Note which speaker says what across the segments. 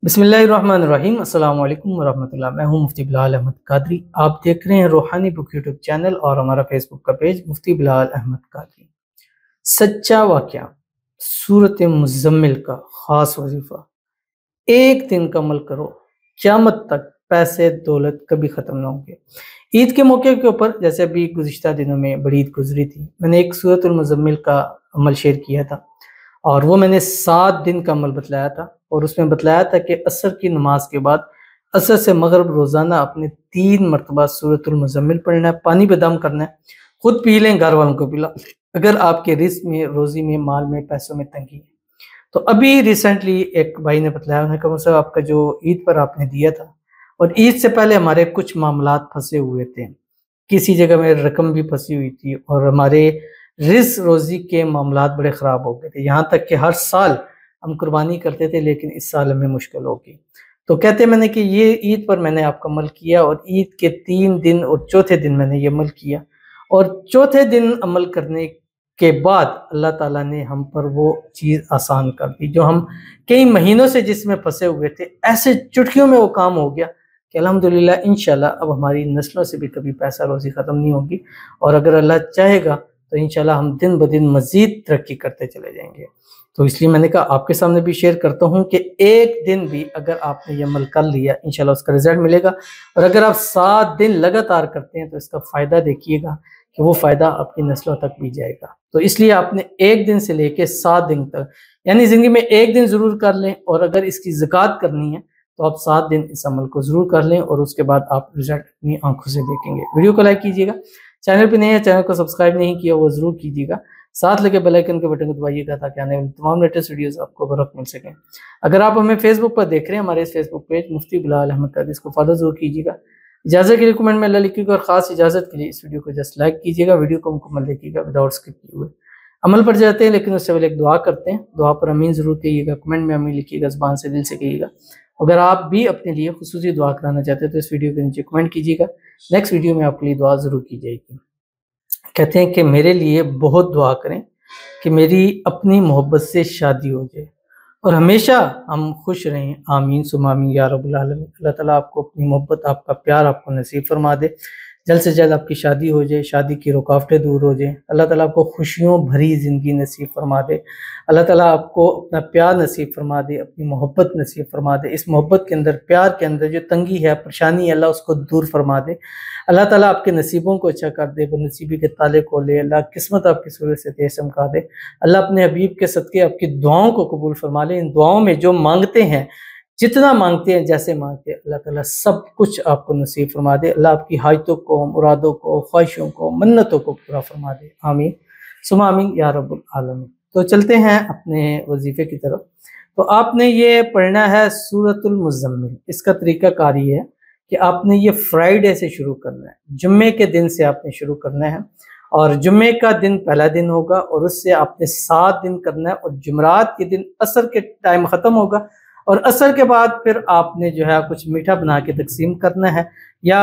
Speaker 1: बिस्मिल्लाहिर्रहमानिर्रहीम अस्सलाम वालेकुम वरहमतुल्लाह। मैं हूं मुफ्ती बिलाल अहमद कादरी। आप देख रहे हैं रूहानी बुक यूट्यूब चैनल और हमारा फेसबुक का पेज मुफ्ती बिलाल अहमद कादरी। सच्चा वाक़या सूरत मुज़म्मिल का ख़ास वजीफ़ा, एक दिन का अमल करो, क़यामत तक पैसे दौलत कभी ख़त्म ना होंगे। ईद के मौके के ऊपर, जैसे अभी गुज़िश्ता दिनों में बड़ी ईद गुजरी थी, मैंने एक सूरत मुज़म्मिल का अमल शेयर किया था और वो मैंने 7 दिन का अमल बतलाया था और उसमें बतलाया था कि असर की नमाज के बाद असर से मगरिब रोज़ाना अपने 3 मरतबा सूरतुल मुज़म्मिल पढ़ना है, पानी पे दम करना है, खुद पी लें, घर वालों को पिला। अगर आपके रिस्क में, रोज़ी में, माल में, पैसों में तंगी है तो अभी रिसेंटली एक भाई ने बतलाया, उन्होंने कहा सर आपका जो ईद पर आपने दिया था और ईद से पहले हमारे कुछ मामलात फंसे हुए थे, किसी जगह में रकम भी फंसी हुई थी और हमारे रिज़्क रोज़ी के मामलात बड़े ख़राब हो गए थे। यहाँ तक कि हर साल हम कुर्बानी करते थे लेकिन इस साल हमें मुश्किल होगी। तो कहते मैंने कि ये ईद पर मैंने आपका अमल किया और ईद के 3 दिन और चौथे दिन मैंने ये अमल किया और चौथे दिन अमल करने के बाद अल्लाह ताला ने हम पर वो चीज़ आसान कर दी जो हम कई महीनों से जिसमें फंसे हुए थे। ऐसे चुटकियों में वो काम हो गया कि अल्हम्दुलिल्लाह इंशाल्लाह अब हमारी नस्लों से भी कभी पैसा रोज़ी ख़त्म नहीं होगी और अगर अल्लाह चाहेगा तो इंशाल्लाह हम दिन ब दिन मज़ीद तरक्की करते चले जाएँगे। तो इसलिए मैंने कहा आपके सामने भी शेयर करता हूँ कि एक दिन भी अगर आपने ये अमल कर लिया इंशाल्लाह उसका रिज़ल्ट मिलेगा और अगर आप 7 दिन लगातार करते हैं तो इसका फ़ायदा देखिएगा कि वो फ़ायदा आपकी नस्लों तक भी जाएगा। तो इसलिए आपने 1 दिन से लेके 7 दिन तक, यानी ज़िंदगी में 1 दिन ज़रूर कर लें और अगर इसकी ज़कात करनी है तो आप 7 दिन इस अमल को ज़रूर कर लें और उसके बाद आप रिज़ल्ट अपनी आँखों से देखेंगे। वीडियो को लाइक कीजिएगा, चैनल पे नए हैं चैनल को सब्सक्राइब नहीं किया वो ज़रूर कीजिएगा, साथ लगे बेल आइकन के बटन को दबाइएगा ताकि आने वाली तमाम लेटेस्ट वीडियोस आपको बर वक्त मिल सकें। अगर आप हमें फेसबुक पर देख रहे हैं, हमारे इस फेसबुक पेज मुफ्ती बिलाल अहमद कादरी, इसको फॉलो ज़रूर कीजिएगा। इजाज़त के लिए कमेंट में अल्लाह लिखिएगा और ख़ास इजाज़त के लिए इस वीडियो को जस्ट लाइक कीजिएगा। वीडियो को मुकम्मल देखिएगा विदाउट स्किप किए हुए। अमल पर जाते हैं लेकिन उससे पहले एक दुआ करते हैं। दुआ पर आमीन ज़रूर कहिएगा, कमेंट में आमीन लिखिएगा, ज़ुबान से दिल से कहिएगा। अगर आप भी अपने लिए खुसूसी दुआ कराना चाहते हैं तो इस वीडियो के नीचे कमेंट कीजिएगा, नेक्स्ट वीडियो में आपके लिए दुआ ज़रूर की जाएगी। कहते हैं कि मेरे लिए बहुत दुआ करें कि मेरी अपनी मोहब्बत से शादी हो जाए और हमेशा हम खुश रहें। आमीन सुम्मा आमीन या रब्बुल आलमीन। अल्लाह ताला आपको अपनी मोहब्बत, आपका प्यार आपको नसीब फरमा दे, जल्द से जल्द आपकी शादी हो जाए, शादी की रुकावटें दूर हो जाएँ। अल्लाह ताला आपको खुशियों भरी ज़िंदगी नसीब फरमा दे। अल्लाह ताला आपको अपना प्यार नसीब फरमा दे, अपनी मोहब्बत नसीब फरमा दे। इस मोहब्बत के अंदर, प्यार के अंदर जो तंगी है, परेशानी है, अल्लाह उसको दूर फरमा दे। अल्लाह ताला आपके नसीबों को अच्छा कर दे, बदनसीबी के ताले खोले, अल्लाह किस्मत आपकी सूरत से तेज चमका दे। अल्लाह अपने हबीब के सदके आपकी दुआओं को कबूल फरमा ले। इन दुआओं में जो मांगते हैं, जितना मांगते हैं, जैसे मांगते हैं, अल्लाह ताला सब कुछ आपको नसीब फरमा दे। अल्लाह आपकी हाजतों को, मुरादों को, ख्वाहिशों को, मन्नतों को पूरा फरमा दे। आमीन सुम्मा आमीन या रब्बुल आलमीन। तो चलते हैं अपने वजीफे की तरफ। तो आपने ये पढ़ना है सूरतुल मुज़म्मिल। इसका तरीका कार ये है कि आपने ये फ्राइडे से शुरू करना है, जुम्मे के दिन से आपने शुरू करना है और जुम्मे का दिन पहला दिन होगा और उससे आपने 7 दिन करना है और जुमरात के दिन असर के टाइम ख़त्म होगा और असर के बाद फिर आपने जो है कुछ मीठा बना के तकसीम करना है या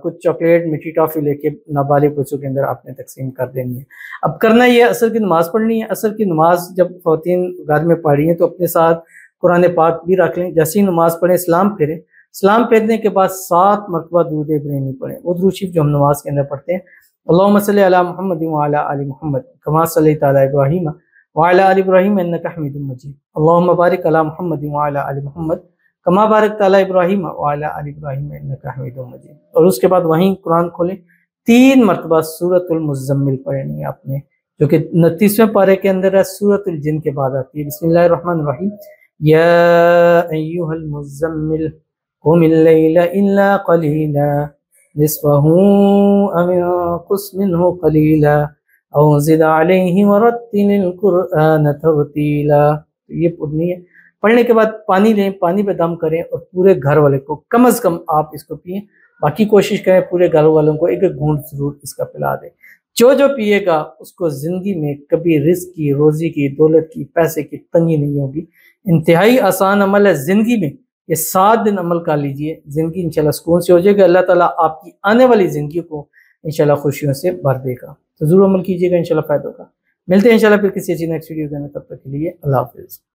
Speaker 1: कुछ चॉकलेट, मीठी टॉफ़ी लेके नाबालिग बच्चों के अंदर आपने तकसीम कर देनी है। अब करना ये असर की नमाज़ पढ़नी है। असर की नमाज़ जब ख़वातीन घर में पढ़ रही हैं तो अपने साथ कुरान पाक भी रख लें। जैसे ही नमाज़ पढ़ें सलाम फेरें, सलाम फेरने के बाद 7 मरतबा दुरूद इब्राहिमी पढ़ें। वो दुरूद शरीफ जो हम नमाज के अंदर पढ़ते हैं, अल्लाहुम्मा सल्लि अला मुहम्मद व अला आलि मुहम्मद कमा सल्लैता अला इब्राहीम व अला आलि इब्राहीम इन्नका हमीदुम मजीद। अल्लाहुम्मा बारिक अला मुहम्मद व अला आलि मुहम्मद कमा बारकता अला इब्राहीम व अला आलि इब्राहीम इन्नका हमीदुम मजीद। और उसके बाद वहीं कुरान खोलें, 3 मरतबा सूरतुल मुज़म्मिल पढ़नी है आपने, जो कि 29वें पारे के अंदर है, सूरतुल जिन के बाद आती है। बिस्मिल्लाहिर्रहमानिर्रहीम। या अय्युहल मुज़म्मिल कुमिल लैला इल्ला क़लीला निस्फ़हु अव इंक़ुस मिन्हु क़लीला औ ज़िद अलैहि वरत्तिलिल क़ुरआन तरतीला। ये पढ़नी है। पढ़ने के बाद पानी लें, पानी पे दम करें और पूरे घर वाले को कम से कम आप इसको पिएं। बाकी कोशिश करें पूरे घर वालों को एक एक घूंट ज़रूर इसका पिला दें। जो जो पिएगा उसको ज़िंदगी में कभी रिज़्क की, रोज़ी की, दौलत की, पैसे की तंगी नहीं होगी। इंतहाई आसान अमल है। ज़िंदगी में ये 7 दिन अमल कर लीजिए, ज़िंदगी इंशाल्लाह सुकून से हो जाएगी। अल्लाह ताला आपकी आने वाली ज़िंदगी को इंशाल्लाह खुशियों से भर देगा। तो ज़रूर अमल कीजिएगा, इंशाल्लाह फ़ायदा होगा। मिलते हैं इंशाल्लाह फिर किसी अच्छी नेक्स्ट वीडियो के अंदर, तब तक के लिए अल्लाह हाफ़िज़।